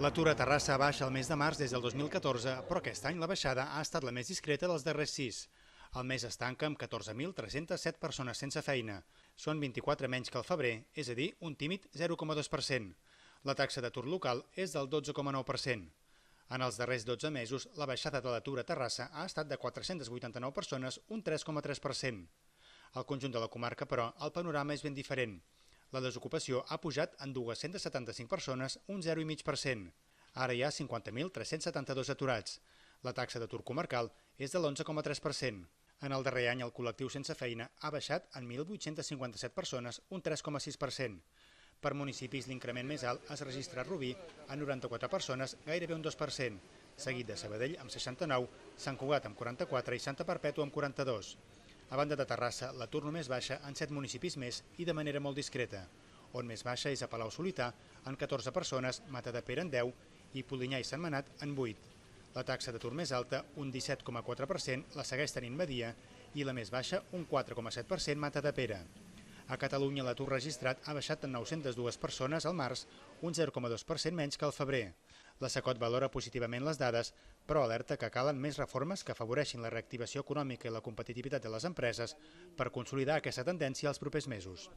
L'atur a Terrassa baixa el mes de març des del 2014, però aquest any la baixada ha estat la més discreta dels darrers 6. El mes es tanca amb 14.307 persones sense feina. Són 24 menys que el febrer, és a dir, un tímid 0,2%. La taxa d'atur local és del 12,9%. En els darrers 12 mesos, la baixada de l'atur a Terrassa ha estat de 489 persones, un 3,3%. Al conjunt de la comarca, però, el panorama és ben diferent. La desocupació ha pujat en 275 persones, un 0,5%. Ara hi ha 50.372 aturats. La taxa d'atur comarcal és de l'11,3%. En el darrer any, el col·lectiu sense feina ha baixat en 1.857 persones, un 3,6%. Per municipis, l'increment més alt es registra a Rubí, a 94 persones, gairebé un 2%, seguit de Sabadell amb 69, Sant Cugat amb 44 i Santa Perpètua amb 42. A banda de Terrassa, l'atur només baixa en 7 municipis més i de manera molt discreta. On més baixa és a Palau-solità, en 14 persones, Matadepera en 10 i Polinyà i Sentmenat en 8. La taxa d'atur més alta, un 17,4%, la segueix tenint Badia i la més baixa, un 4,7%, Matadepera. A Catalunya l'atur registrat ha baixat en 902 persones al març, un 0,2% menys que al febrer. La Secot valora positivament les dades, però alerta que calen més reformes que afavoreixin la reactivació econòmica i la competitivitat de les empreses per consolidar aquesta tendència als propers mesos.